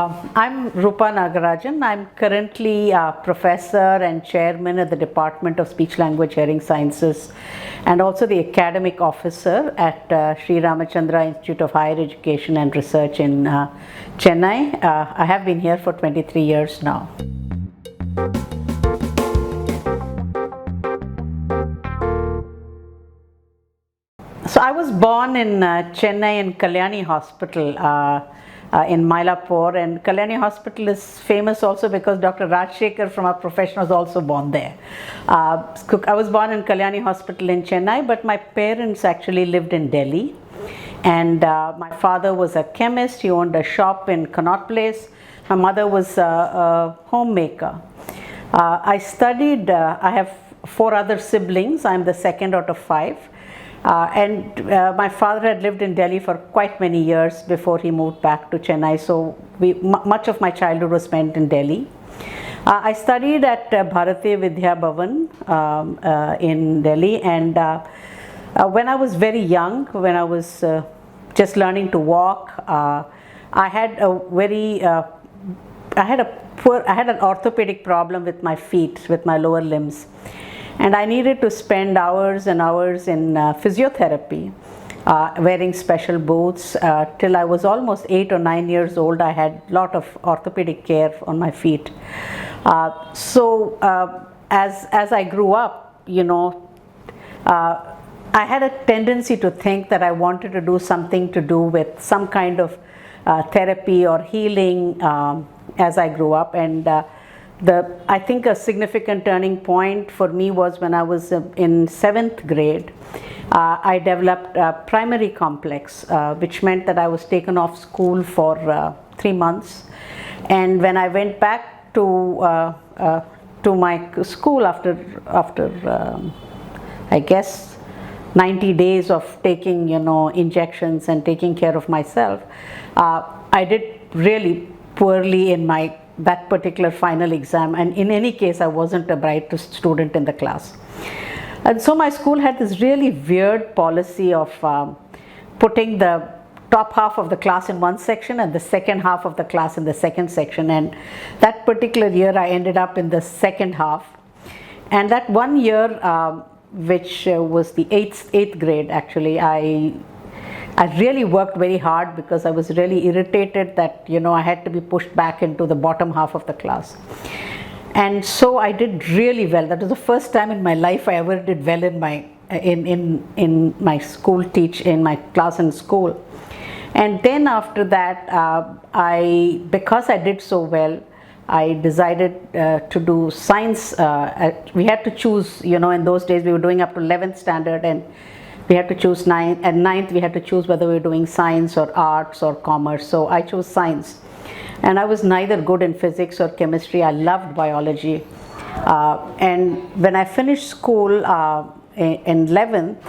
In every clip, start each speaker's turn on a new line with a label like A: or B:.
A: I'm Roopa Nagarajan. I'm currently a professor and chairman at the Department of Speech Language Hearing Sciences and also the academic officer at Sri Ramachandra Institute of Higher Education and Research in Chennai. I have been here for 23 years now. So I was born in Chennai in Kalyani Hospital in Mylapore, and Kalyani Hospital is famous also because Dr. Rajshekhar from our profession was also born there. I was born in Kalyani Hospital in Chennai, but my parents actually lived in Delhi, and my father was a chemist. He owned a shop in Connaught Place. My mother was a homemaker. I studied, I have 4 other siblings. I'm the second out of 5. My father had lived in Delhi for quite many years before he moved back to Chennai, so much of my childhood was spent in Delhi. I studied at Bharatiya Vidya Bhavan in Delhi, and when I was very young, when I was just learning to walk, I had an orthopedic problem with my feet, with my lower limbs. And I needed to spend hours and hours in physiotherapy, wearing special boots. Till I was almost 8 or 9 years old, I had a lot of orthopedic care on my feet. As I grew up, I had a tendency to think that I wanted to do something to do with some kind of therapy or healing as I grew up. And I think a significant turning point for me was when I was in 7th grade. I developed a primary complex, which meant that I was taken off school for 3 months. And when I went back to my school after I guess 90 days of taking injections and taking care of myself, I did really poorly in that particular final exam, and in any case I wasn't a brightest student in the class. And so my school had this really weird policy of putting the top half of the class in one section and the second half of the class in the second section, and that particular year I ended up in the second half. And that one year, which was the 8th grade actually, I really worked very hard because I was really irritated that I had to be pushed back into the bottom half of the class. And so I did really well. That was the first time in my life I ever did well in my school in my class in school. And then after that, because I did so well, I decided to do science. We had to choose, in those days we were doing up to 11th standard, and we had to choose 9th, and 9th we had to choose whether we were doing science or arts or commerce. So I chose science, and I was neither good in physics or chemistry. I loved biology, and when I finished school in 11th,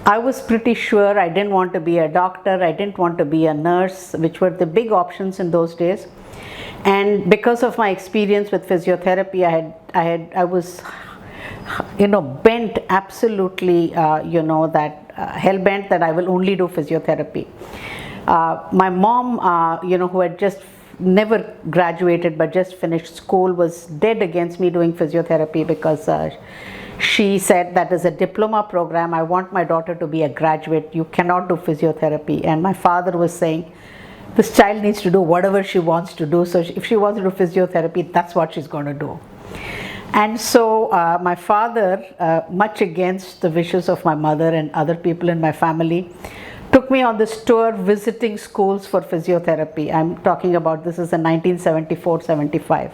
A: I was pretty sure I didn't want to be a doctor, I didn't want to be a nurse, which were the big options in those days. And because of my experience with physiotherapy, I was bent absolutely, hell-bent that I will only do physiotherapy. My mom, who had just never graduated but just finished school, was dead against me doing physiotherapy because she said that is a diploma program. I want my daughter to be a graduate. You cannot do physiotherapy. And my father was saying, this child needs to do whatever she wants to do. So if she wants to do physiotherapy, that's what she's going to do. And so my father, much against the wishes of my mother and other people in my family, took me on this tour visiting schools for physiotherapy. I'm talking about this is in 1974-75.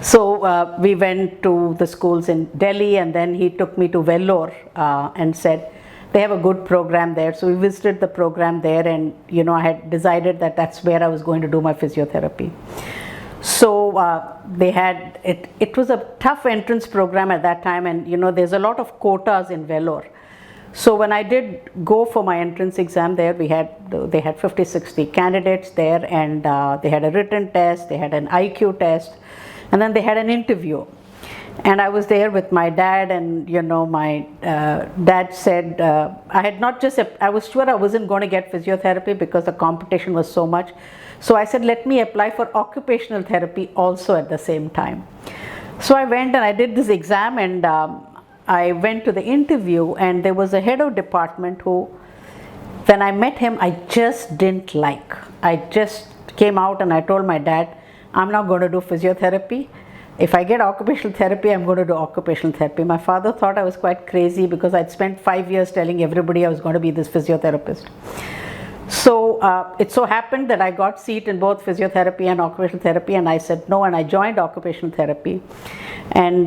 A: So we went to the schools in Delhi, and then he took me to Vellore and said, they have a good program there. So we visited the program there, and I had decided that that's where I was going to do my physiotherapy. So they had, it was a tough entrance program at that time, and there's a lot of quotas in Vellore. So when I did go for my entrance exam there, they had 50-60 candidates there, and they had a written test, they had an IQ test, and then they had an interview. And I was there with my dad, and my dad said, I was sure I wasn't going to get physiotherapy because the competition was so much. So I said, let me apply for occupational therapy also at the same time. So I went and I did this exam, and I went to the interview, and there was a head of department who, when I met him, I just didn't like. I just came out and I told my dad, I'm not going to do physiotherapy. If I get occupational therapy, I'm going to do occupational therapy. My father thought I was quite crazy because I'd spent 5 years telling everybody I was going to be this physiotherapist. So it so happened that I got seat in both physiotherapy and occupational therapy, and I said no, and I joined occupational therapy. And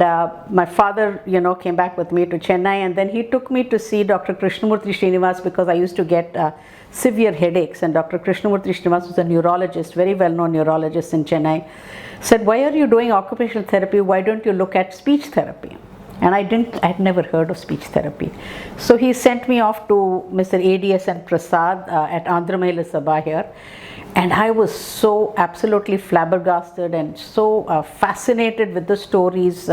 A: my father, came back with me to Chennai, and then he took me to see Dr. Krishnamurthy Srinivas because I used to get severe headaches, and Dr. Krishnamurthy Srinivas was a neurologist, very well-known neurologist in Chennai. Said, why are you doing occupational therapy? Why don't you look at speech therapy? And I'd never heard of speech therapy. So he sent me off to Mr. ADSN Prasad at Andhra Mahila Sabha here. And I was so absolutely flabbergasted and so fascinated with the stories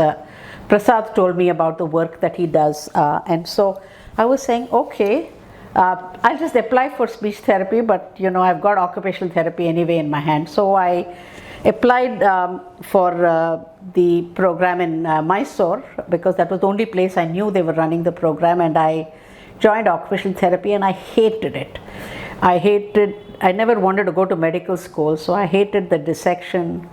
A: Prasad told me about the work that he does. And so I was saying, okay, I'll just apply for speech therapy, but I've got occupational therapy anyway in my hand. So I applied for the program in Mysore because that was the only place I knew they were running the program, and I joined occupational therapy, and I hated it. I never wanted to go to medical school, so I hated the dissection.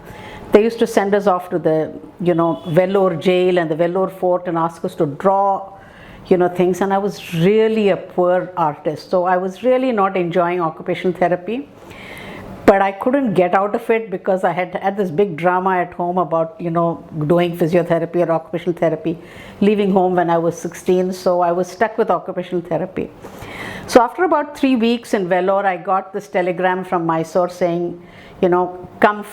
A: They used to send us off to the Vellore jail and the Vellore fort and ask us to draw things, and I was really a poor artist, so I was really not enjoying occupational therapy. But I couldn't get out of it because I had this big drama at home about doing physiotherapy or occupational therapy, leaving home when I was 16, so I was stuck with occupational therapy. So after about 3 weeks in Vellore, I got this telegram from Mysore saying, come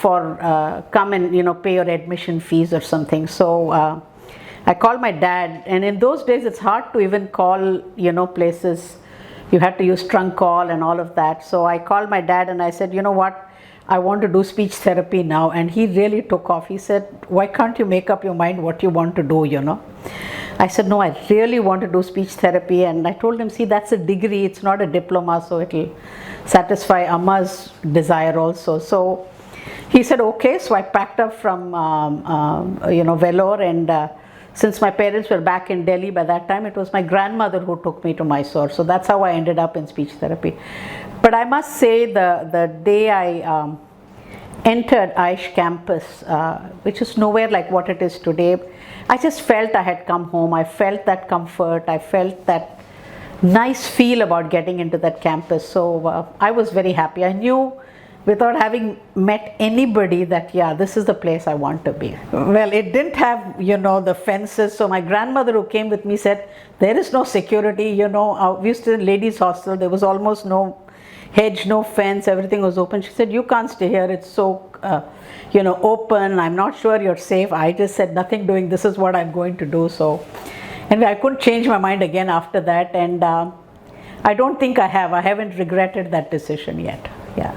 A: and pay your admission fees or something. So I called my dad, and in those days it's hard to even call places. You had to use trunk call and all of that. So I called my dad and I said, you know what, I want to do speech therapy now. And he really took off. He said, why can't you make up your mind what you want to do, I said, no, I really want to do speech therapy. And I told him, see, that's a degree, it's not a diploma, so it'll satisfy Amma's desire also. So he said, okay. So I packed up from, Vellore, and since my parents were back in Delhi by that time, it was my grandmother who took me to Mysore. So that's how I ended up in speech therapy. But I must say, the day I entered AIISH campus, which is nowhere like what it is today, I just felt I had come home. I felt that comfort. I felt that nice feel about getting into that campus. So I was very happy. I knew without having met anybody that, yeah, this is the place I want to be. Well, it didn't have, the fences. So my grandmother who came with me said, there is no security, we used to in ladies hostel, there was almost no hedge, no fence, everything was open. She said, you can't stay here, it's so, open, I'm not sure you're safe. I just said, nothing doing, this is what I'm going to do. So anyway, I couldn't change my mind again after that, and I don't think I haven't regretted that decision yet. Yeah.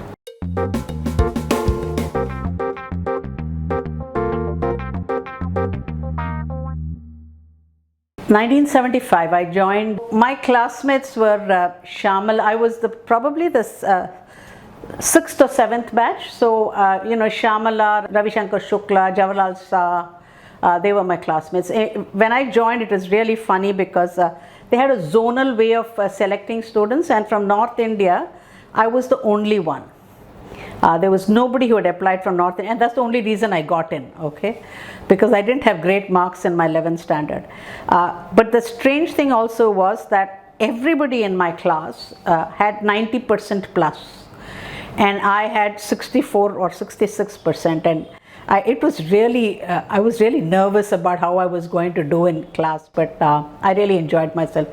A: 1975, I joined. My classmates were Shamal. I was probably the 6th or 7th batch. So, Shamala, Ravi Shankar Shukla, Jawaharlal Shah, they were my classmates. When I joined, it was really funny because they had a zonal way of selecting students, and from North India, I was the only one. There was nobody who had applied from North India, and that's the only reason I got in, okay? Because I didn't have great marks in my 11th standard. But the strange thing also was that everybody in my class had 90% plus, and I had 64 or 66%, and it was really, I was really nervous about how I was going to do in class, but I really enjoyed myself.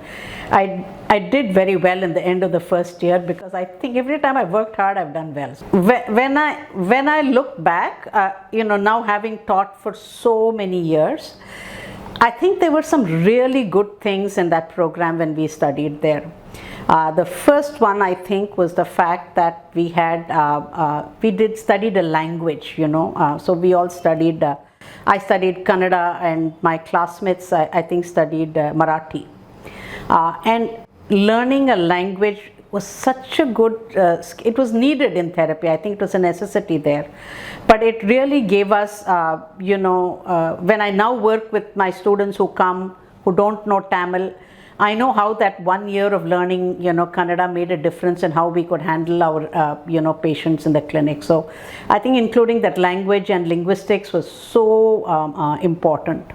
A: I did very well in the end of the first year because I think every time I worked hard, I've done well. When I look back, now having taught for so many years, I think there were some really good things in that program when we studied there. The first one, I think, was the fact that we studied a language, so we all studied I studied Kannada, and my classmates, I think, studied Marathi. And learning a language was such a good, it was needed in therapy. I think it was a necessity there. But it really gave us, when I now work with my students who come, who don't know Tamil, I know how that 1 year of learning, Kannada made a difference in how we could handle our, patients in the clinic. So I think including that language and linguistics was so important.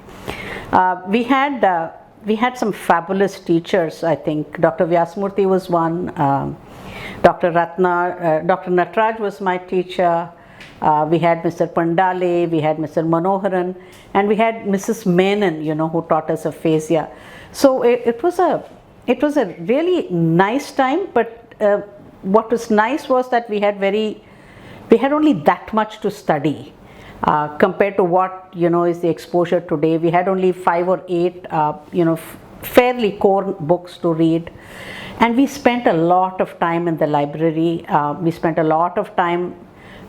A: We had some fabulous teachers, I think. Dr. Vyasmurthy was one, Dr. Nataraj was my teacher, we had Mr. Pandale, we had Mr. Manoharan, and we had Mrs. Menon, who taught us aphasia. So it was a really nice time, but what was nice was that we had only that much to study. Compared to what is the exposure today. We had only 5 or 8 fairly core books to read, and we spent a lot of time in the library. We spent a lot of time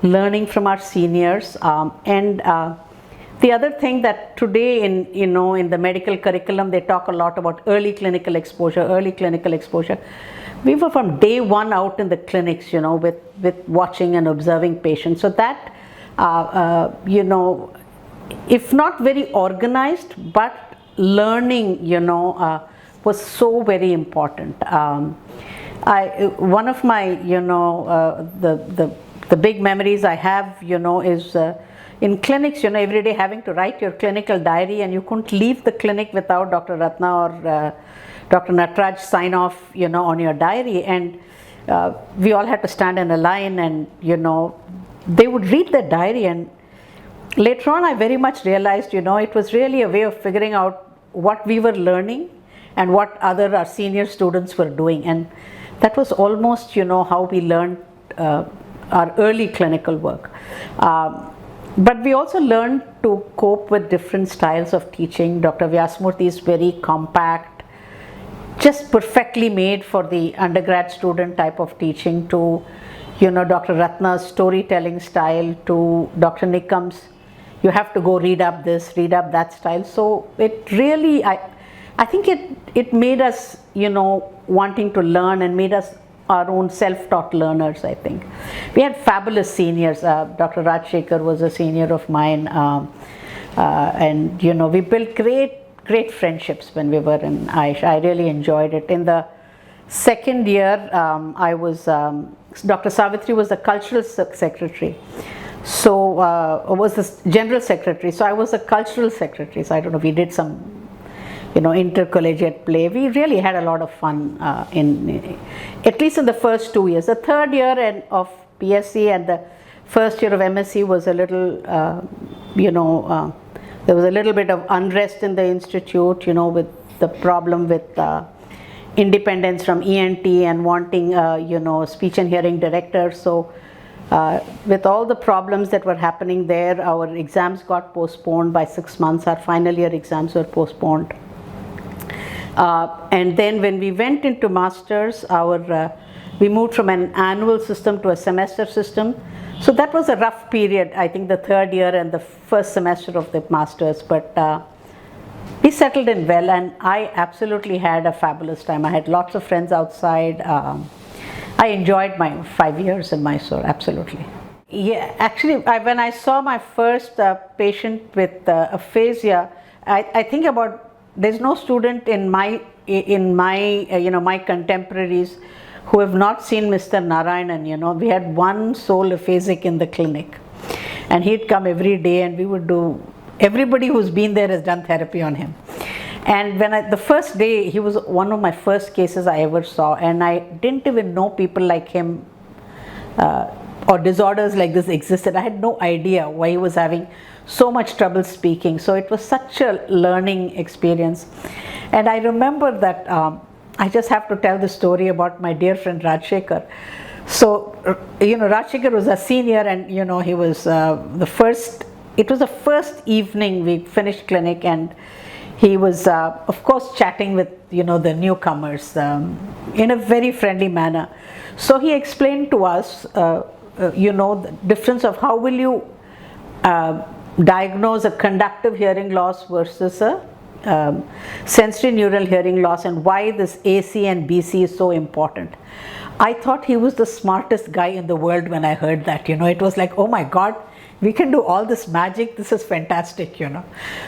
A: learning from our seniors, and the other thing that today in the medical curriculum they talk a lot about early clinical exposure. We were from day one out in the clinics, with watching and observing patients. So that if not very organized, but learning, was so very important. One of my, the big memories I have, is in clinics, every day having to write your clinical diary, and you couldn't leave the clinic without Dr. Ratna or Dr. Nataraj sign off, on your diary. And we all had to stand in a line, and, they would read the diary. And later on, I very much realized, it was really a way of figuring out what we were learning and what our senior students were doing. And that was almost, how we learned our early clinical work. But we also learned to cope with different styles of teaching. Dr. Vyasmurthy is very compact, just perfectly made for the undergrad student type of teaching, to Dr. Ratna's storytelling style, to Dr. Nikam's, you have to go read up this, read up that style. So it really, I think it made us, wanting to learn, and made us our own self-taught learners, I think. We had fabulous seniors. Dr. Rajshekhar was a senior of mine, and we built great friendships when we were in AIISH. I really enjoyed it. In the second year, I was Dr. Savitri was the cultural secretary, so was the general secretary. So I was a cultural secretary. So I don't know, we did some intercollegiate play. We really had a lot of fun at least in the first 2 years. The third year of BSc and the first year of MSc was a little, there was a little bit of unrest in the institute, with the problem with independence from ENT and wanting, speech and hearing director. So with all the problems that were happening there, our exams got postponed by 6 months. Our final year exams were postponed. And then when we went into masters, we moved from an annual system to a semester system. So that was a rough period, I think, the third year and the first semester of the masters. But we settled in well, and I absolutely had a fabulous time. I had lots of friends outside. I enjoyed my 5 years in Mysore, absolutely. Yeah, actually, when I saw my first patient with aphasia, I think about, there's no student in my my contemporaries who have not seen Mr. Narayanan. We had one sole aphasic in the clinic, and he'd come every day, and we would do, everybody who's been there has done therapy on him. And when the first day, he was one of my first cases I ever saw, and I didn't even know people like him or disorders like this existed. I had no idea why he was having so much trouble speaking. So it was such a learning experience. And I remember that I just have to tell the story about my dear friend Rajshekhar. So, Rajshekhar was a senior, and he was it was the first evening we finished clinic, and he was of course chatting with the newcomers in a very friendly manner. So he explained to us the difference of how will you diagnose a conductive hearing loss versus a sensory neural hearing loss, and why this AC and BC is so important. I thought he was the smartest guy in the world when I heard that. It was like, oh my God, we can do all this magic. This is fantastic.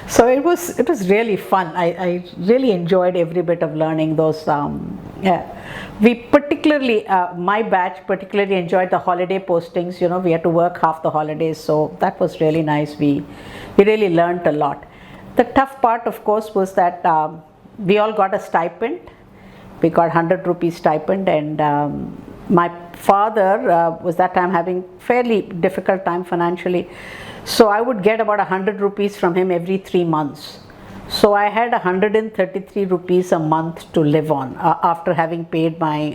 A: So it was really fun. I really enjoyed every bit of learning those. We particularly, my batch particularly enjoyed the holiday postings. We had to work half the holidays, so that was really nice. We really learned a lot. The tough part, of course, was that we all got a stipend. We got 100 rupees stipend, and my father was that time having fairly difficult time financially. So I would get about 100 rupees from him every 3 months. So I had 133 rupees a month to live on after having paid my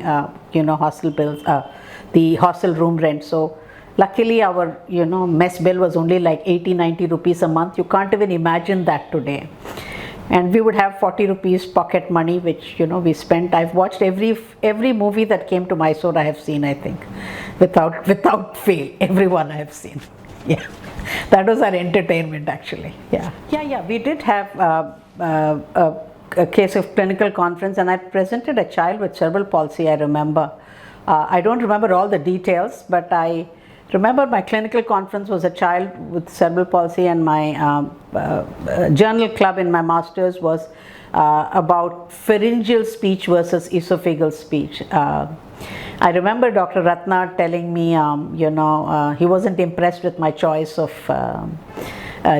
A: hostel bills, the hostel room rent. So luckily our mess bill was only like 80-90 rupees a month. You can't even imagine that today. And we would have 40 rupees pocket money, which we spent. I've watched every movie that came to Mysore. I have seen, I think, without fail. Everyone I have seen. Yeah, that was our entertainment actually. Yeah. We did have a case of clinical conference, and I presented a child with cerebral palsy. I remember. I don't remember all the details, but I remember my clinical conference was a child with cerebral palsy, and my journal club in my master's was about pharyngeal speech versus esophageal speech. I remember Dr. Ratna telling me, he wasn't impressed with my choice of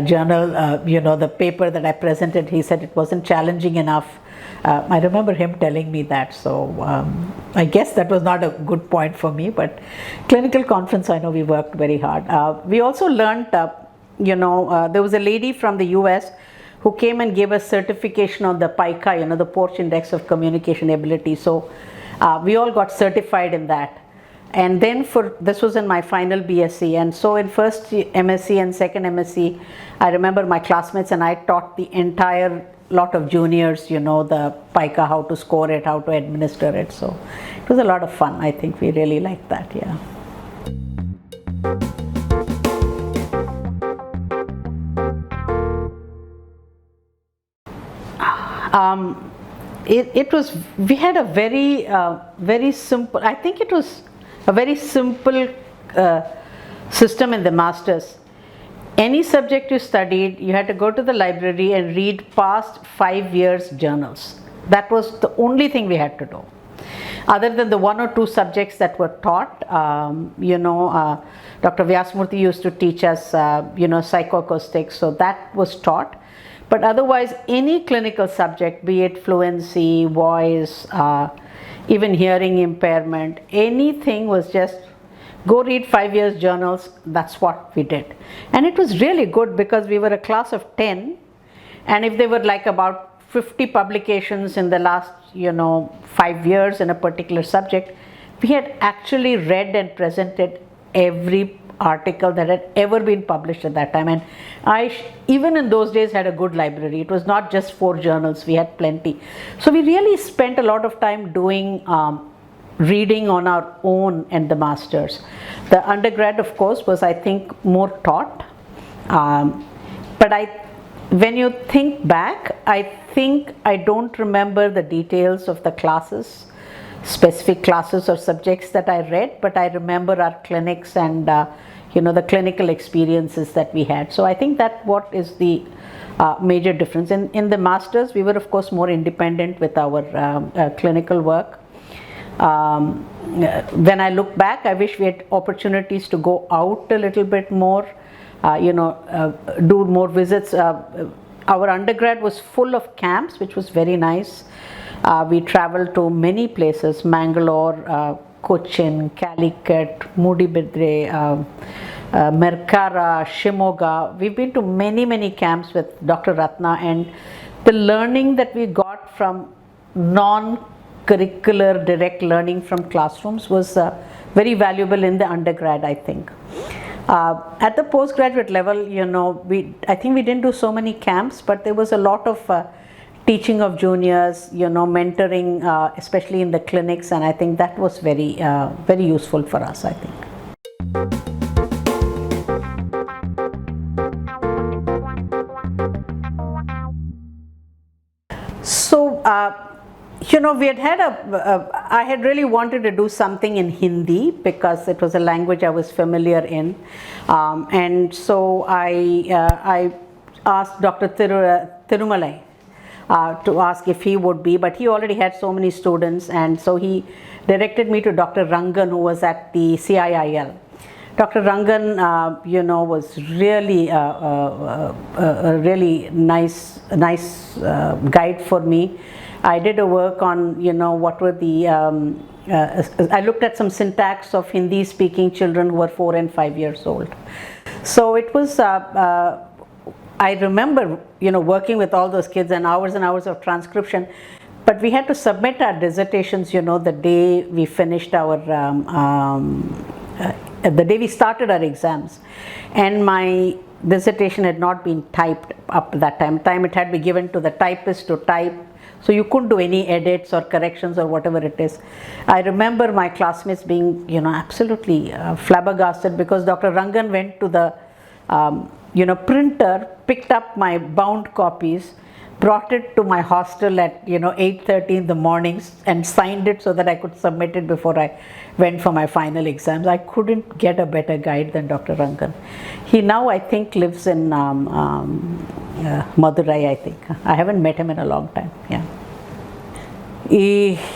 A: journal, the paper that I presented. He said it wasn't challenging enough. I remember him telling me that, so I guess that was not a good point for me, but clinical conference, I know we worked very hard. We also learned, there was a lady from the US who came and gave us certification on the PICA, the Porch Index of Communication Ability. So we all got certified in that. And then this was in my final BSc, and so in first MSc and second MSc, I remember my classmates and I taught the entire lot of juniors, the PICA, how to score it, how to administer it. So it was a lot of fun. I think we really liked that, yeah. We had a very simple, I think it was a very simple system in the masters. Any subject you studied, you had to go to the library and read past 5 years journals. That was the only thing we had to do. Other than the 1 or 2 subjects that were taught, Dr. Vyasmurthy used to teach us, psychoacoustics, so that was taught. But otherwise, any clinical subject, be it fluency, voice, even hearing impairment, anything was just go read 5 years journals. That's what we did. And it was really good because we were a class of 10, and if there were like about 50 publications in the last 5 years in a particular subject, we had actually read and presented every article that had ever been published at that time. And I, even in those days, had a good library. It was not just 4 journals, we had plenty. So we really spent a lot of time doing reading on our own and the masters. The undergrad, of course, was, I think, more taught. But when you think back, I think I don't remember the details of the classes, specific classes or subjects that I read, but I remember our clinics and the clinical experiences that we had. So I think that what is the major difference. In the masters, we were of course more independent with our clinical work. When I look back, I wish we had opportunities to go out a little bit more, do more visits. Our undergrad was full of camps, which was very nice. We traveled to many places: Mangalore, Cochin, Calicut, Mudibidre, Merkara, Shimoga. We've been to many camps with Dr. Ratna, and the learning that we got from non-curricular direct learning from classrooms was very valuable in the undergrad, I think. At the postgraduate level, I think we didn't do so many camps, but there was a lot of teaching of juniors, mentoring, especially in the clinics, and I think that was very, very useful for us, I think. So, we had I had really wanted to do something in Hindi because it was a language I was familiar in. And so I asked Dr. Thirumalai to ask if he would be, but he already had so many students, and so he directed me to Dr. Rangan, who was at the CIIL. Dr. Rangan, was really a really nice guide for me. I did a work on, what were the, I looked at some syntax of Hindi speaking children who were 4 and 5 years old. So it was, I remember, working with all those kids and hours of transcription, but we had to submit our dissertations, the day we finished our, the day we started our exams. And my dissertation had not been typed up that time. It had to be given to the typist to type. So you couldn't do any edits or corrections or whatever it is. I remember my classmates being, absolutely flabbergasted because Dr. Rangan went to the, printer, picked up my bound copies, brought it to my hostel at 8:30 in the mornings and signed it so that I could submit it before I went for my final exams. I couldn't get a better guide than Dr. Rangan. He now, I think, lives in Madurai, I think. I haven't met him in a long time. Yeah.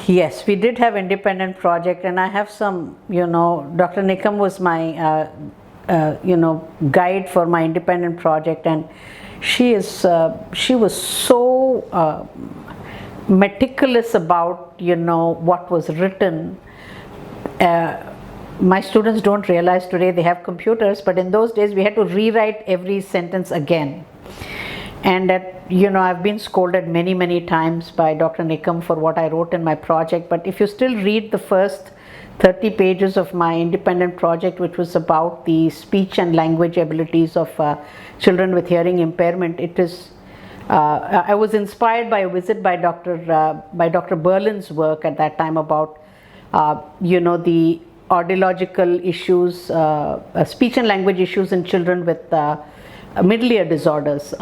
A: Yes, we did have independent project, and I have some, Dr. Nikam was my, guide for my independent project, and she was so meticulous about, what was written. My students don't realize today they have computers, but in those days we had to rewrite every sentence again. And I've been scolded many times by Dr. Nikam for what I wrote in my project, but if you still read the first 30 pages of my independent project, which was about the speech and language abilities of children with hearing impairment, it is, I was inspired by a visit by Dr. Berlin's work at that time about, the audiological issues, speech and language issues in children with middle ear disorders,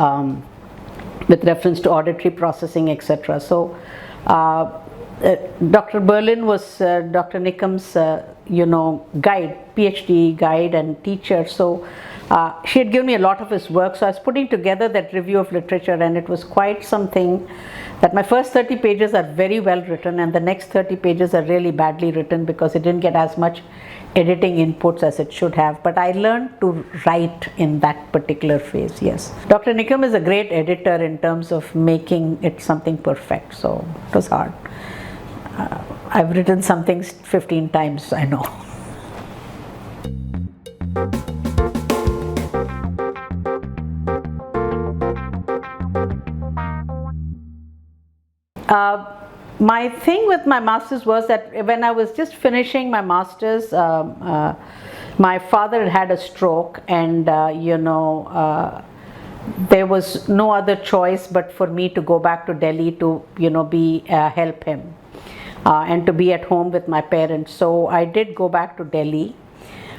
A: with reference to auditory processing, etc. So, Dr. Berlin was Dr. Nikam's, guide, PhD guide and teacher. So she had given me a lot of his work. So I was putting together that review of literature, and it was quite something that my first 30 pages are very well written, and the next 30 pages are really badly written because it didn't get as much editing inputs as it should have. But I learned to write in that particular phase, yes. Dr. Nikam is a great editor in terms of making it something perfect. So it was hard. I've written some things 15 times, I know. My thing with my master's was that when I was just finishing my master's, my father had a stroke, and there was no other choice but for me to go back to Delhi to help him and to be at home with my parents. So I did go back to Delhi,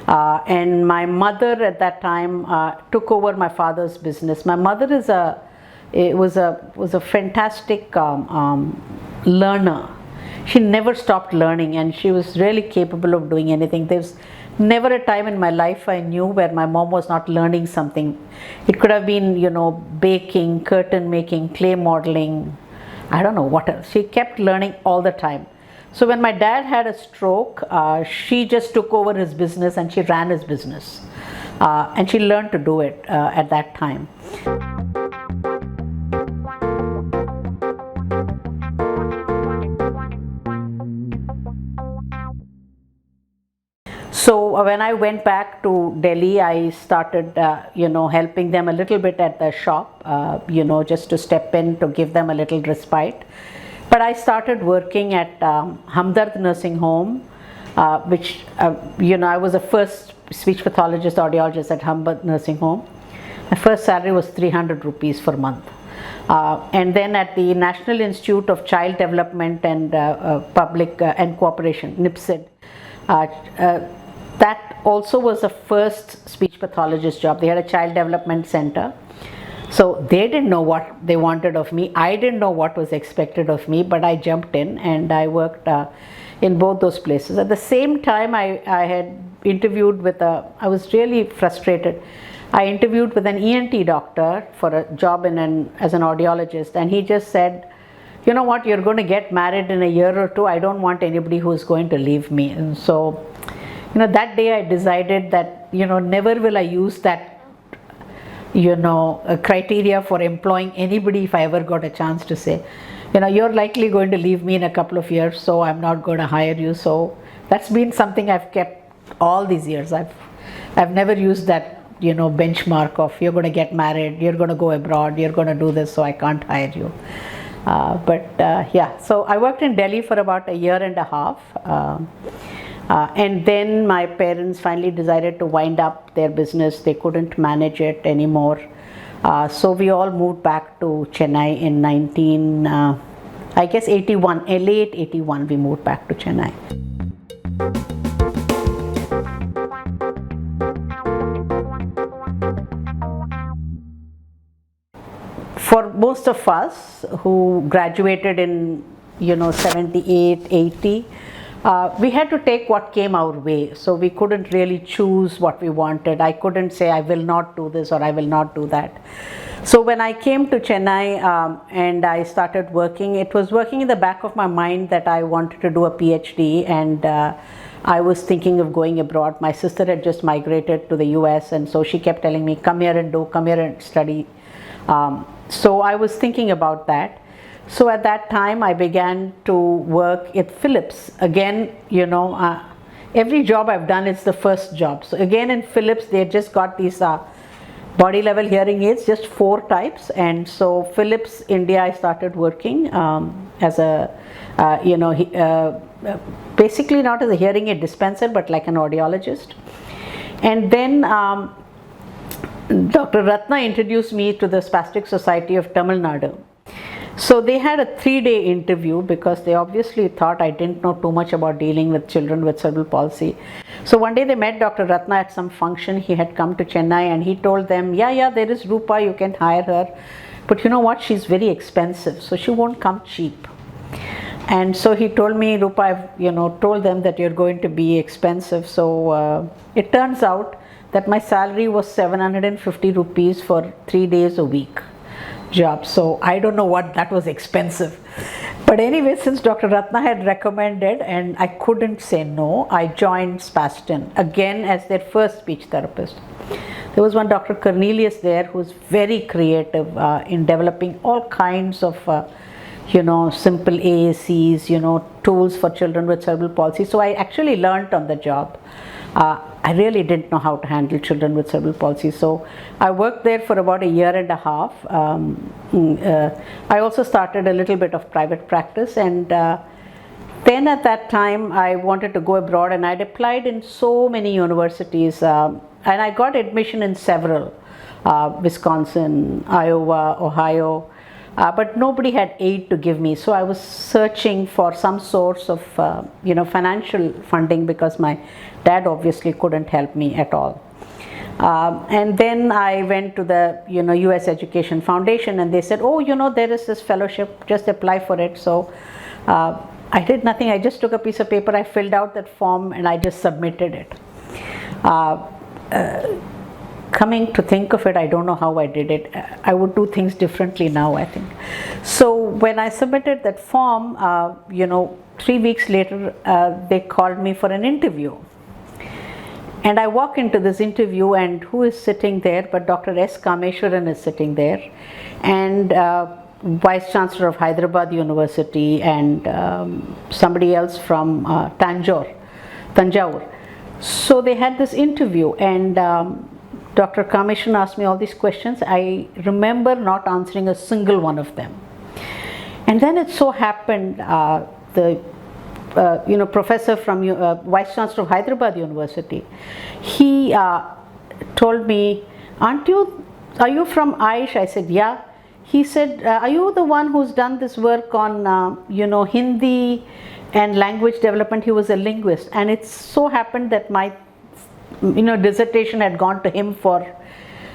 A: and my mother at that time took over my father's business. My mother was a fantastic learner. She never stopped learning, and she was really capable of doing anything. There's never a time in my life I knew where my mom was not learning something. It could have been, baking, curtain making, clay modeling, I don't know what else. She kept learning all the time. So when my dad had a stroke, she just took over his business and she ran his business. And she learned to do it at that time. So when I went back to Delhi, I started, helping them a little bit at the shop, just to step in to give them a little respite. But I started working at Hamdard Nursing Home, which, I was the first speech pathologist, audiologist at Hamdard Nursing Home. My first salary was 300 rupees per month. And then at the National Institute of Child Development and Public and Cooperation, NIPSID, that also was the first speech pathologist job. They had a child development center. So they didn't know what they wanted of me. I didn't know what was expected of me, but I jumped in and I worked in both those places. At the same time, I had interviewed with I was really frustrated. I interviewed with an ENT doctor for a job as an audiologist, and he just said, you know what, you're going to get married in a year or two. I don't want anybody who's going to leave me. And so, that day I decided that, never will I use that a criteria for employing anybody if I ever got a chance to say, you're likely going to leave me in a couple of years, so I'm not going to hire you. So that's been something I've kept all these years. I've never used that, benchmark of you're going to get married, you're going to go abroad, you're going to do this, so I can't hire you. Yeah, so I worked in Delhi for about a year and a half. And then my parents finally decided to wind up their business. They couldn't manage it anymore. So we all moved back to Chennai in 81, late 81 we moved back to Chennai. For most of us who graduated in 78, 80, we had to take what came our way, so we couldn't really choose what we wanted. I couldn't say I will not do this or I will not do that. So when I came to Chennai and I started working, it was working in the back of my mind that I wanted to do a PhD, and I was thinking of going abroad. My sister had just migrated to the US, and so she kept telling me, come here and study. So I was thinking about that. So at that time I began to work at Philips. Again, every job I've done is the first job. So again in Philips they just got these body level hearing aids, just 4 types. And so Philips India I started working as a, basically not as a hearing aid dispenser but like an audiologist. And then Dr. Ratna introduced me to the Spastic Society of Tamil Nadu. So they had a 3-day interview because they obviously thought I didn't know too much about dealing with children with cerebral palsy. So one day they met Dr. Ratna at some function. He had come to Chennai and he told them, yeah, there is Roopa, you can hire her. But you know what, she's very expensive, so she won't come cheap. And so he told me, Roopa, I've told them that you're going to be expensive. So it turns out that my salary was 750 rupees for 3 days a week job. So I don't know what that was expensive. But anyway, since Dr. Ratna had recommended and I couldn't say no, I joined Spastin again as their first speech therapist. There was one Dr. Cornelius there who was very creative in developing all kinds of simple AACs, tools for children with cerebral palsy. So I actually learned on the job. I really didn't know how to handle children with cerebral palsy. So I worked there for about a year and a half. I also started a little bit of private practice, and then at that time I wanted to go abroad, and I'd applied in so many universities and I got admission in several, Wisconsin, Iowa, Ohio. But nobody had aid to give me, so I was searching for some source of financial funding because my dad obviously couldn't help me at all. And then I went to the US Education Foundation, and they said, oh, there is this fellowship, just apply for it. So I did nothing. I just took a piece of paper, I filled out that form, and I just submitted it. Coming to think of it, I don't know how I did it. I would do things differently now, I think. So when I submitted that form, 3 weeks later, they called me for an interview. And I walk into this interview, and who is sitting there but Dr. S. Kameshwaran is sitting there, and Vice Chancellor of Hyderabad University, and somebody else from Tanjore. So they had this interview, and Dr. Kameshwaran asked me all these questions. I remember not answering a single one of them. And then it so happened, the professor from Vice Chancellor of Hyderabad University, he told me, are you from AIISH? I said, yeah. He said, are you the one who's done this work on, Hindi and language development? He was a linguist. And it so happened that my dissertation had gone to him for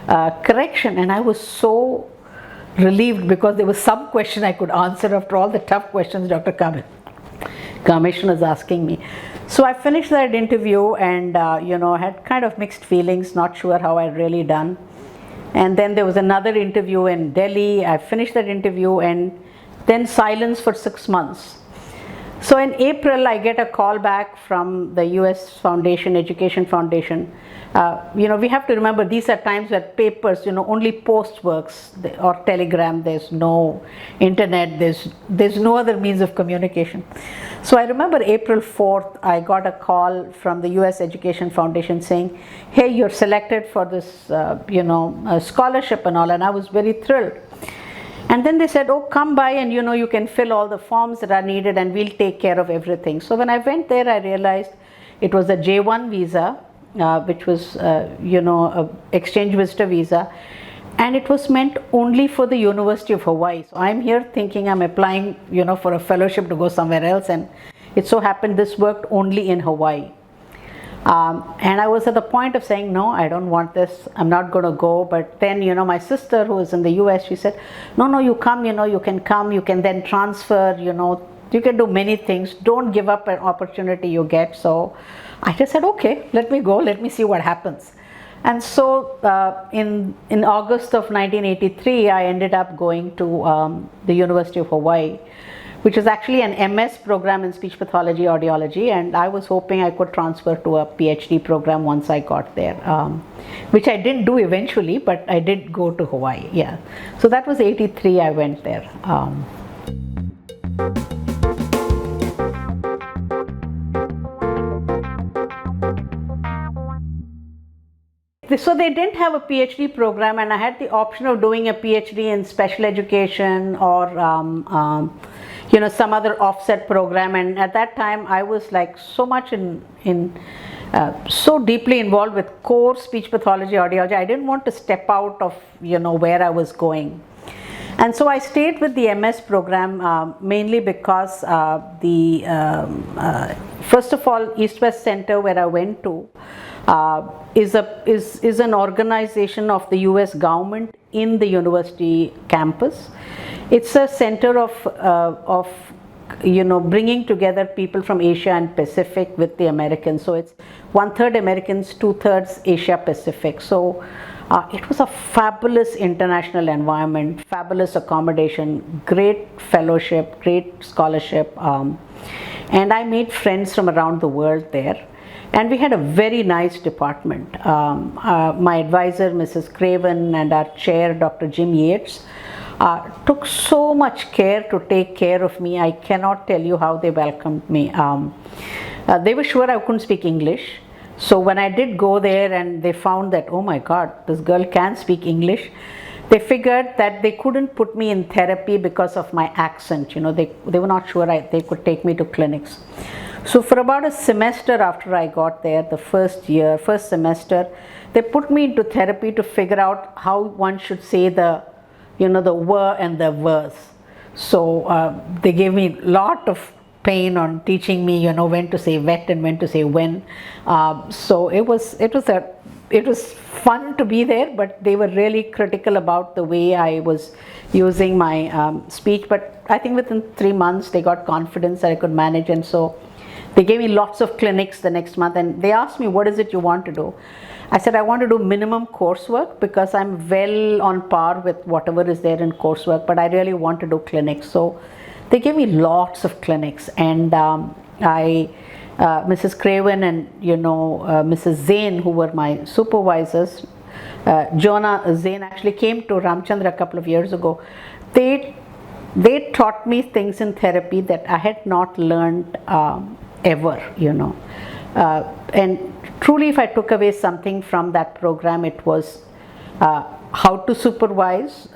A: correction, and I was so relieved because there was some question I could answer after all the tough questions Dr. Kamesh was asking me. So I finished that interview and had kind of mixed feelings, not sure how I'd really done. And then there was another interview in Delhi. I finished that interview and then silence for 6 months. So in April, I get a call back from the US Foundation, Education Foundation. We have to remember these are times where papers, only post works or telegram. There's no internet. There's no other means of communication. So I remember April 4th, I got a call from the US Education Foundation saying, "Hey, you're selected for this, scholarship and all." And I was very thrilled. And then they said, "Oh, come by and you can fill all the forms that are needed and we'll take care of everything." So when I went there, I realized it was a J1 visa, which was, a exchange visitor visa. And it was meant only for the University of Hawaii. So I'm here thinking I'm applying, for a fellowship to go somewhere else. And it so happened this worked only in Hawaii. And I was at the point of saying, no, I don't want this. I'm not going to go. But then, my sister who was in the US, she said, no, you come, you can come. You can then transfer, you can do many things. Don't give up an opportunity you get. So I just said, okay, let me go. Let me see what happens. And so in August of 1983, I ended up going to the University of Hawaii, which is actually an MS program in speech pathology audiology, and I was hoping I could transfer to a PhD program once I got there, which I didn't do eventually, but I did go to Hawaii, yeah. So that was 83, I went there. So they didn't have a PhD program, and I had the option of doing a PhD in special education or some other offset program. And at that time, I was like so much so deeply involved with core speech pathology audiology. I didn't want to step out of where I was going. And so I stayed with the MS program mainly because first of all, East West Center, where I went to, is an organization of the US government in the university campus. It's a center of bringing together people from Asia and Pacific with the Americans. So it's 1/3 Americans, 2/3 Asia Pacific. So it was a fabulous international environment, fabulous accommodation, great fellowship, great scholarship, and I made friends from around the world there. And we had a very nice department. My advisor, Mrs. Craven, and our chair, Dr. Jim Yates, took so much care to take care of me. I cannot tell you how they welcomed me. They were sure I couldn't speak English. So when I did go there and they found that, oh my God, this girl can speak English, they figured that they couldn't put me in therapy because of my accent. They were not sure they could take me to clinics. So for about a semester after I got there, the first semester, they put me into therapy to figure out how one should say the were and the was. So they gave me a lot of pain on teaching me, when to say wet and when to say when. So it was fun to be there, but they were really critical about the way I was using my speech. But I think within 3 months, they got confidence that I could manage, and so they gave me lots of clinics the next month, and they asked me, what is it you want to do? I said, I want to do minimum coursework because I'm well on par with whatever is there in coursework, but I really want to do clinics. So they gave me lots of clinics, and Mrs. Craven and Mrs. Zain, who were my supervisors, Jonah Zain actually came to Ramchandra a couple of years ago. They taught me things in therapy that I had not learned ever, and truly, if I took away something from that program, it was how to supervise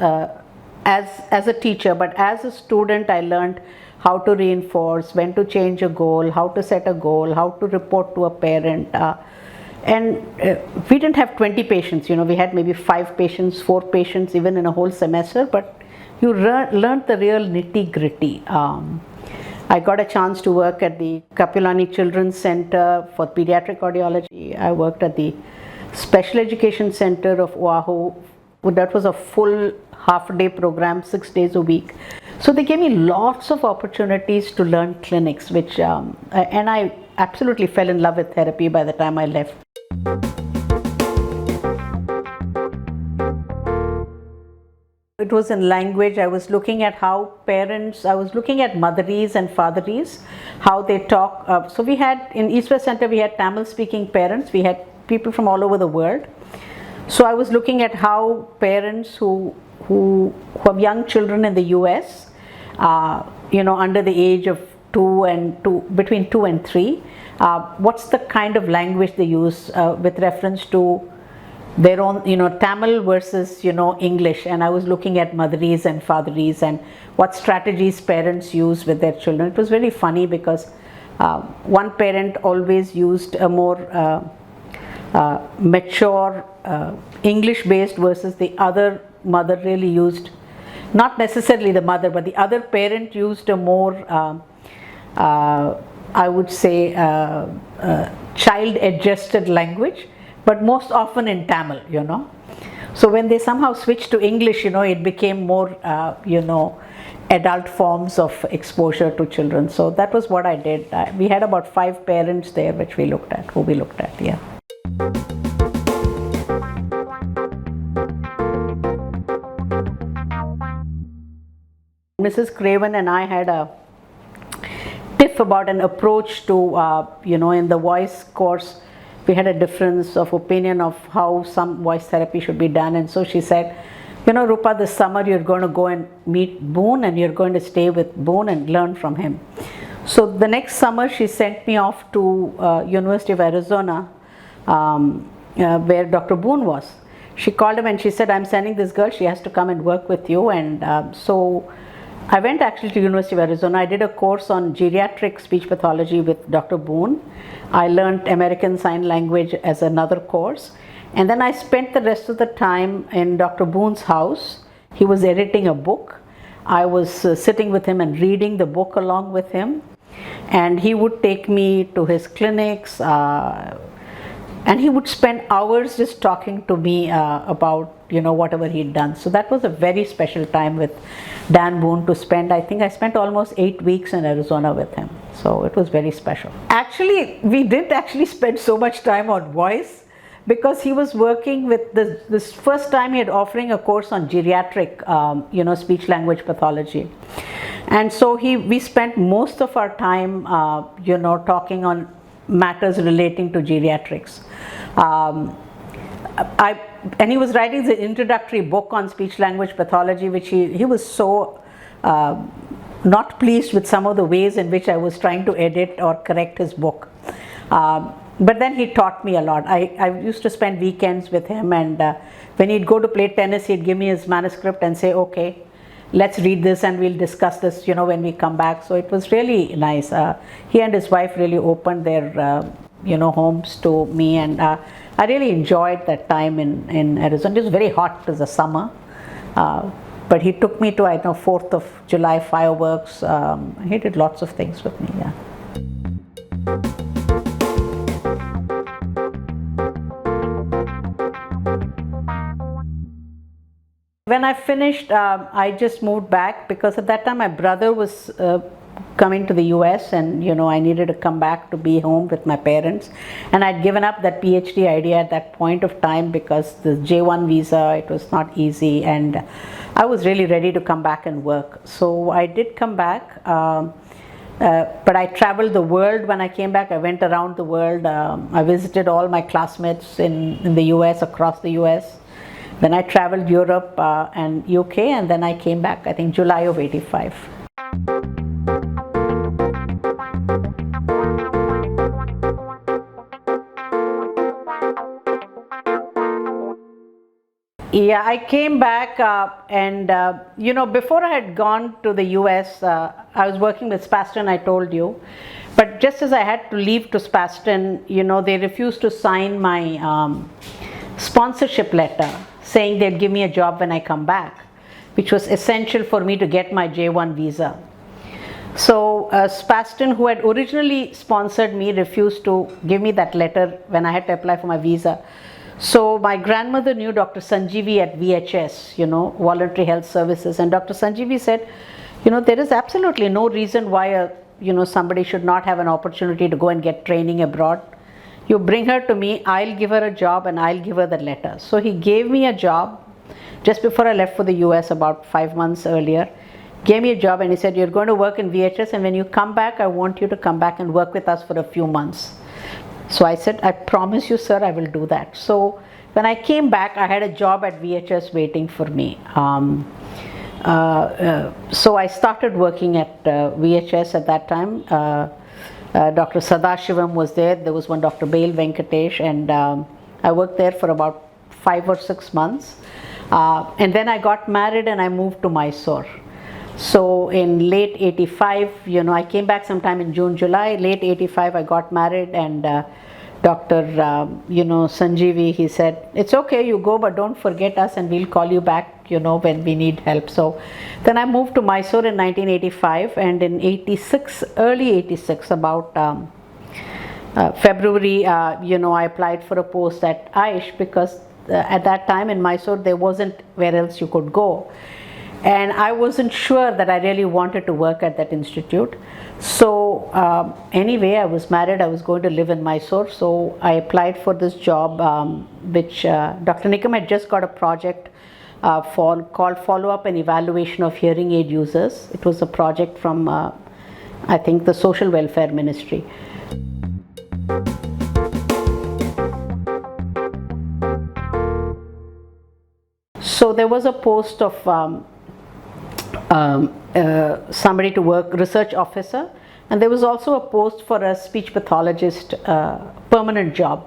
A: as a teacher, but as a student, I learned how to reinforce, when to change a goal, how to set a goal, how to report to a parent. And we didn't have 20 patients, we had maybe 5 patients, 4 patients, even in a whole semester, but you learned the real nitty-gritty. I got a chance to work at the Kapilani Children's Center for Pediatric Audiology. I worked at the Special Education Center of Oahu. That was a full half-day program, 6 days a week. So they gave me lots of opportunities to learn clinics, which and I absolutely fell in love with therapy by the time I left. It was in language. I was looking at how parents, I was looking at motheries and fatheries, how they talk. So we had, in East West Center, we had Tamil speaking parents. We had people from all over the world. So I was looking at how parents who have young children in the US, under the age of between 2 and 3, what's the kind of language they use with reference to their own, Tamil versus, English. And I was looking at motheries and fatheries and what strategies parents use with their children. It was very funny because one parent always used a more mature English based versus the other mother really used, not necessarily the mother, but the other parent used a more, I would say, child adjusted language, but most often in Tamil, So when they somehow switched to English, it became more, adult forms of exposure to children. So that was what I did. We had about 5 parents there, who we looked at, yeah. Mrs. Craven and I had a tiff about an approach to, in the voice course, we had a difference of opinion of how some voice therapy should be done. And so she said, Roopa, this summer you're going to go and meet Boone and you're going to stay with Boone and learn from him. So the next summer she sent me off to University of Arizona, where Dr. Boone was. She called him and she said, I'm sending this girl, she has to come and work with you. And so I went actually to University of Arizona. I did a course on geriatric speech pathology with Dr. Boone. I learned American Sign Language as another course. And then I spent the rest of the time in Dr. Boone's house. He was editing a book. I was sitting with him and reading the book along with him. And he would take me to his clinics. And he would spend hours just talking to me about, whatever he'd done. So that was a very special time with Dan Boone to spend. I think I spent almost 8 weeks in Arizona with him. So it was very special. Actually, we didn't actually spend so much time on voice because he was working with this first time he had offering a course on geriatric, speech language pathology. And so we spent most of our time, talking on matters relating to geriatrics. And he was writing the introductory book on speech language pathology, which he was so not pleased with some of the ways in which I was trying to edit or correct his book. But then he taught me a lot. I used to spend weekends with him, and when he'd go to play tennis, he'd give me his manuscript and say, okay, let's read this and we'll discuss this, when we come back. So it was really nice. He and his wife really opened their, homes to me, and I really enjoyed that time in Arizona. It was very hot. It was the summer. But he took me to, 4th of July fireworks. He did lots of things with me, yeah. When I finished, I just moved back because at that time my brother was coming to the US, and I needed to come back to be home with my parents. And I'd given up that PhD idea at that point of time because the J1 visa, it was not easy, and I was really ready to come back and work. So I did come back, but I traveled the world when I came back. I went around the world. I visited all my classmates in the US, across the US. Then I traveled Europe and UK, and then I came back, I think July of '85. Yeah, I came back and before I had gone to the US, I was working with Spaston, I told you. But just as I had to leave to Spaston, they refused to sign my sponsorship letter saying they'd give me a job when I come back, which was essential for me to get my J1 visa. So Spaston, who had originally sponsored me, refused to give me that letter when I had to apply for my visa. So my grandmother knew Dr. Sanjeevi at VHS, Voluntary Health Services, and Dr. Sanjeevi said, there is absolutely no reason why somebody should not have an opportunity to go and get training abroad. You bring her to me, I'll give her a job and I'll give her the letter. So he gave me a job just before I left for the US about 5 months earlier. Gave me a job and he said, you're going to work in VHS, and when you come back, I want you to come back and work with us for a few months. So I said, I promise you, sir, I will do that. So when I came back, I had a job at VHS waiting for me. So I started working at VHS at that time. Dr. Sadashivam was there. There was one Dr. Bail Venkatesh, and I worked there for about 5 or 6 months. And then I got married and I moved to Mysore. So in late 85, I came back sometime in June, July. Late 85, I got married, and Dr. Sanjeevi, he said, it's okay, you go, but don't forget us and we'll call you back, when we need help. So then I moved to Mysore in 1985, and in 86, early 86, about February, I applied for a post at AIISH because at that time in Mysore, there wasn't where else you could go. And I wasn't sure that I really wanted to work at that institute. So anyway, I was married, I was going to live in Mysore, so I applied for this job, which Dr. Nikam had just got a project called Follow-up and Evaluation of Hearing Aid Users. It was a project from, I think, the Social Welfare Ministry. So there was a post of somebody to work, research officer, and there was also a post for a speech pathologist, permanent job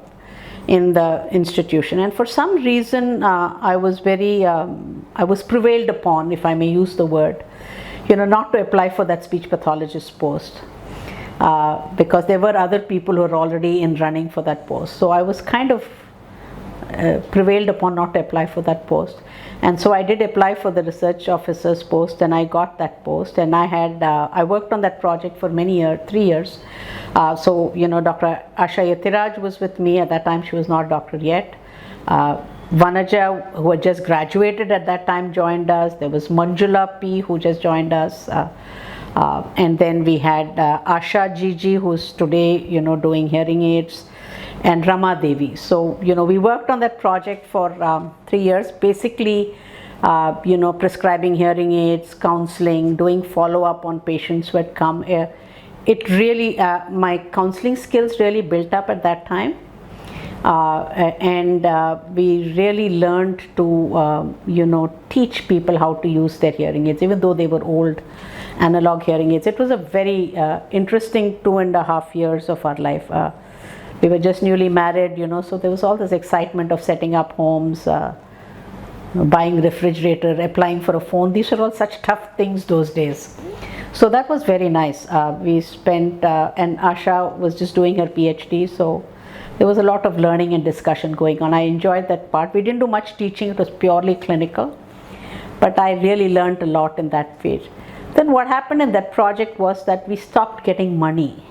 A: in the institution. And for some reason, I was prevailed upon, if I may use the word, not to apply for that speech pathologist post, because there were other people who were already in running for that post. So I was kind of prevailed upon not to apply for that post. And so I did apply for the research officer's post, and I got that post, and I worked on that project for many years, 3 years. So Dr. Asha Yatiraj was with me at that time. She was not doctor yet. Vanaja, who had just graduated at that time, joined us. There was Manjula P, who just joined us. And then we had Asha Gigi, who's today doing hearing aids, and Rama Devi. So we worked on that project for 3 years, basically prescribing hearing aids, counseling, doing follow-up on patients who had come. It really, my counseling skills really built up at that time, and we really learned to teach people how to use their hearing aids, even though they were old analog hearing aids. It was a very interesting 2.5 years of our life. We were just newly married, so there was all this excitement of setting up homes, buying refrigerator, applying for a phone. These were all such tough things those days. So that was very nice. We spent, and Asha was just doing her PhD, so there was a lot of learning and discussion going on. I enjoyed that part. We didn't do much teaching, it was purely clinical, but I really learned a lot in that phase. Then what happened in that project was that we stopped getting money.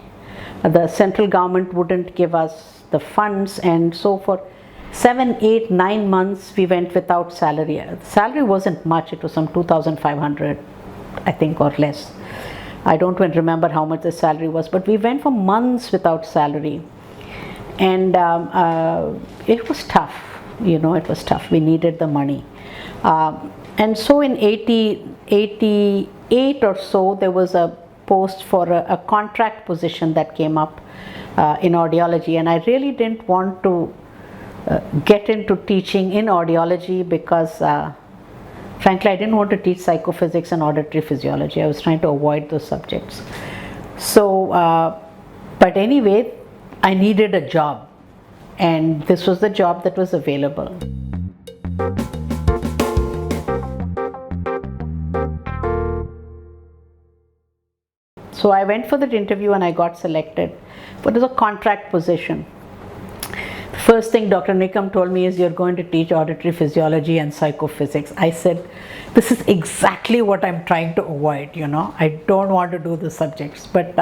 A: The central government wouldn't give us the funds, and so for 7, 8, 9 months we went without salary. The salary wasn't much, it was some 2,500, I think, or less. I don't even remember how much the salary was, but we went for months without salary. And it was tough, it was tough. We needed the money. And so in 88 or so, there was a post for a contract position that came up in audiology, and I really didn't want to get into teaching in audiology because frankly I didn't want to teach psychophysics and auditory physiology. I was trying to avoid those subjects. So but anyway, I needed a job, and this was the job that was available. So I went for that interview and I got selected, but it was a contract position. The first thing Dr. Nikam told me is, you're going to teach auditory physiology and psychophysics. I said, this is exactly what I'm trying to avoid, I don't want to do the subjects. But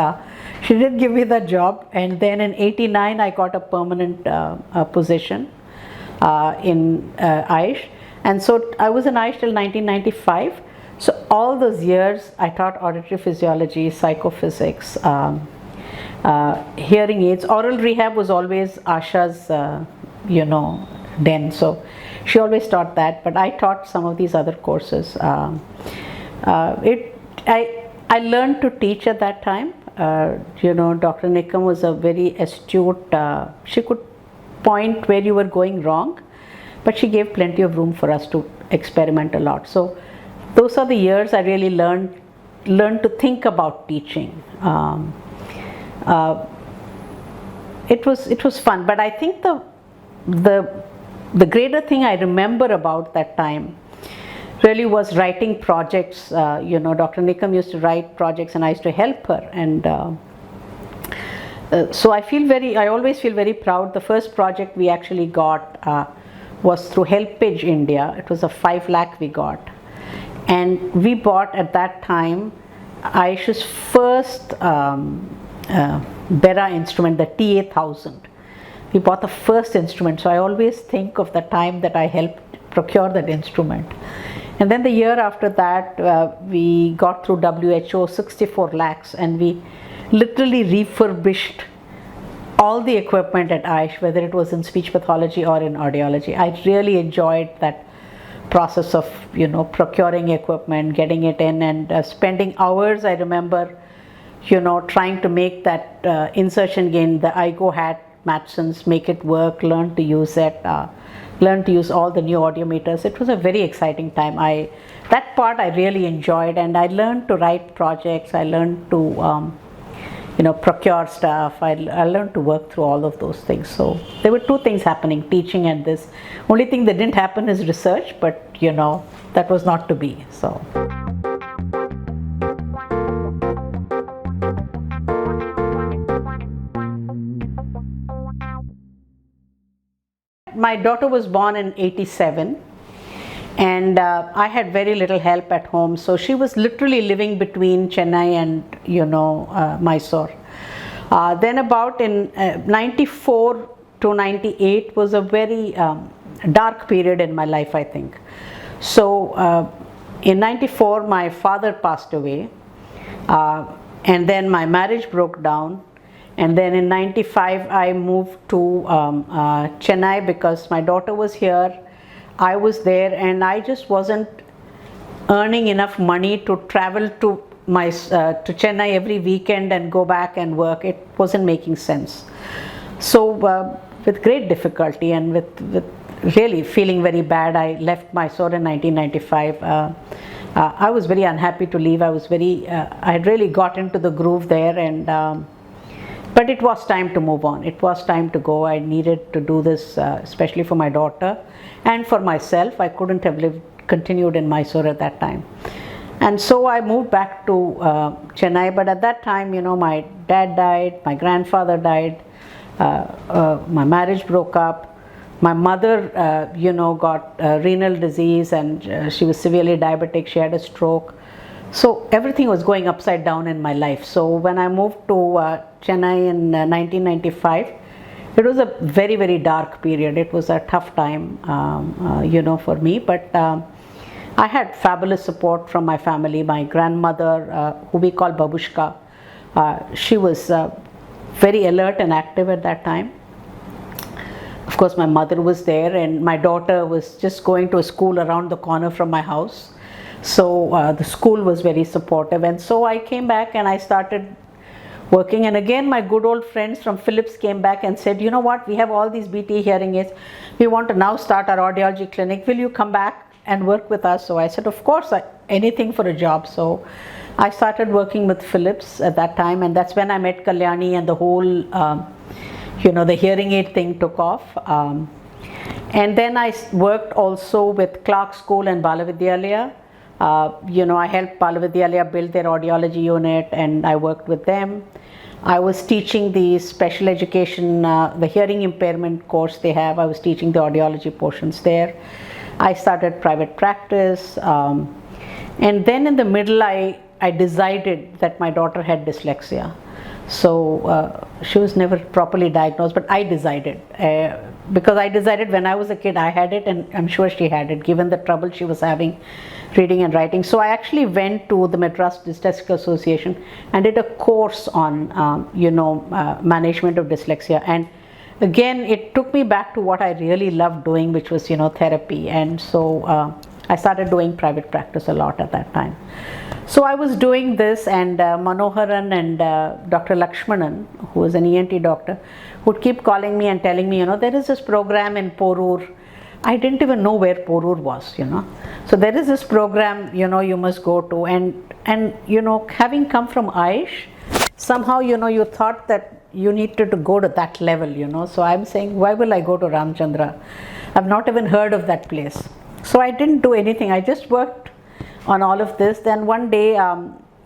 A: she did give me the job, and then in 89 I got a permanent position in AIISH. And so I was in AIISH till 1995. So all those years I taught auditory physiology, psychophysics, hearing aids. Oral rehab was always Asha's, den. So she always taught that, but I taught some of these other courses. I learned to teach at that time. Dr. Nikam was a very astute, she could point where you were going wrong, but she gave plenty of room for us to experiment a lot. So those are the years I really learned to think about teaching. It was fun, but I think the greater thing I remember about that time really was writing projects. Dr. Nikam used to write projects and I used to help her, and so I always feel very proud. The first project we actually got was through Helpage India. It was a 5 lakh we got, and we bought at that time AIISH's first Bera instrument, the TA1000. We bought the first instrument, so I always think of the time that I helped procure that instrument. And then the year after that, we got through WHO 64 lakhs, and we literally refurbished all the equipment at AIISH, whether it was in speech pathology or in audiology. I really enjoyed that process of procuring equipment, getting it in, and spending hours. I remember trying to make that insertion gain, the IGO hat, Matson's, make it work, learn to use it, learn to use all the new audiometers. It was a very exciting time. That part I really enjoyed, and I learned to write projects. I learned to procure stuff. I learned to work through all of those things. So there were two things happening, teaching and this. Only thing that didn't happen is research, but that was not to be. So. My daughter was born in '87, and I had very little help at home. So she was literally living between Chennai and Mysore. Then about in '94 to '98 was a very dark period in my life, I think. So in '94 my father passed away, and then my marriage broke down. And then in '95 I moved to Chennai because my daughter was here. I was there, and I just wasn't earning enough money to travel to Chennai every weekend and go back and work. It wasn't making sense. So with great difficulty and with really feeling very bad, I left Mysore in 1995. I was very unhappy to leave. I had really got into the groove there, and but it was time to move on. It was time to go. I needed to do this, especially for my daughter and for myself. I couldn't have continued in Mysore at that time. And so I moved back to Chennai. But at that time, my dad died, my grandfather died, my marriage broke up. My mother, got renal disease, and she was severely diabetic. She had a stroke. So everything was going upside down in my life. So when I moved to Chennai in 1995, it was a very, very dark period. It was a tough time, for me. But I had fabulous support from my family. My grandmother, who we call Babushka, she was very alert and active at that time. Of course, my mother was there, and my daughter was just going to a school around the corner from my house. So the school was very supportive, and so I came back and I started working. And again, my good old friends from Philips came back and said, you know what, we have all these BT hearing aids. We want to now start our audiology clinic. Will you come back and work with us? So I said, of course, anything for a job. So I started working with Philips at that time, and that's when I met Kalyani, and the whole, the hearing aid thing took off. And then I worked also with Clark School and Balavidyalaya. I helped Balavidyalaya build their audiology unit, and I worked with them. I was teaching the special education, the hearing impairment course they have. I was teaching the audiology portions there. I started private practice. And then in the middle, I decided that my daughter had dyslexia. So she was never properly diagnosed, but I decided, because I decided when I was a kid I had it, and I'm sure she had it given the trouble she was having reading and writing. So I actually went to the Madras Dyslexic Association and did a course on management of dyslexia. And again, it took me back to what I really loved doing, which was therapy. And so I started doing private practice a lot at that time. So I was doing this, and Manoharan and Dr. Lakshmanan, who was an ENT doctor, would keep calling me and telling me, there is this program in Porur. I didn't even know where Porur was, So there is this program, you must go to. And having come from AIISH, somehow, you thought that you needed to go to that level, So I'm saying, why will I go to Ramchandra? I've not even heard of that place. So I didn't do anything. I just worked on all of this. Then one day,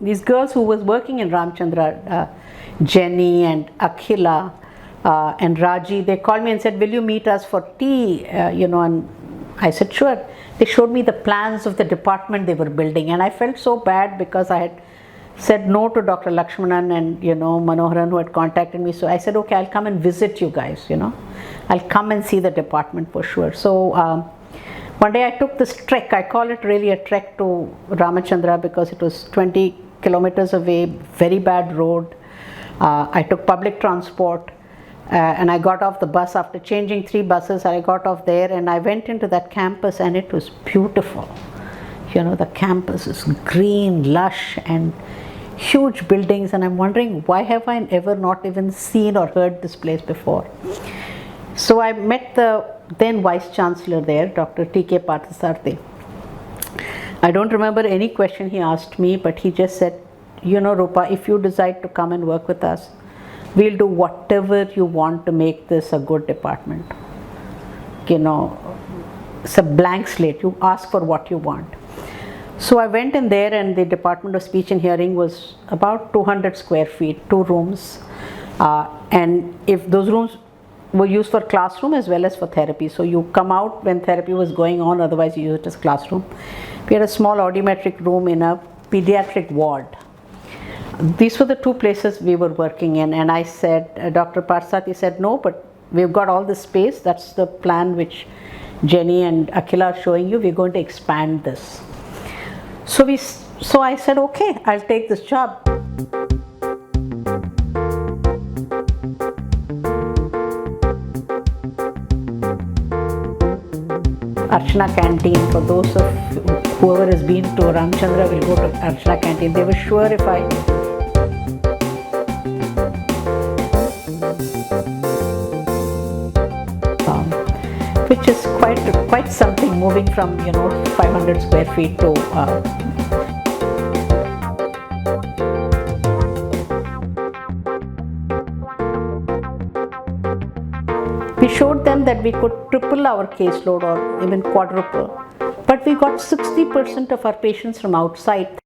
A: these girls who was working in Ramchandra, Jenny and Akhila and Raji, they called me and said, will you meet us for tea? And I said, sure. They showed me the plans of the department they were building, and I felt so bad because I had said no to Dr. Lakshmanan and Manoharan, who had contacted me. So I said, okay, I'll come and visit you guys, I'll come and see the department for sure. So one day I took this trek. I call it really a trek to Ramachandra because it was 20 kilometers away, very bad road. I took public transport and I got off the bus. After changing 3 buses, I got off there and I went into that campus, and it was beautiful. The campus is green, lush, and huge buildings, and I'm wondering, why have I ever not even seen or heard this place before? So I met the then Vice Chancellor there, Dr. T.K. Parthasarthi. I don't remember any question he asked me, but he just said, Roopa, if you decide to come and work with us, we'll do whatever you want to make this a good department. It's a blank slate. You ask for what you want. So I went in there, and the Department of Speech and Hearing was about 200 square feet, 2 rooms. And if those rooms were used for classroom as well as for therapy. So you come out when therapy was going on, otherwise you use it as classroom. We had a small audiometric room in a pediatric ward. These were the 2 places we were working in, and I said, Dr. Parsati said, no, but we've got all this space. That's the plan which Jenny and Akhila are showing you. We're going to expand this. So I said, okay, I'll take this job. Archana Canteen, for those of whoever has been to Ramchandra will go to Archana Canteen. They were sure if which is quite something, moving from 500 square feet to we showed them that we could triple our caseload or even quadruple, but we got 60% of our patients from outside.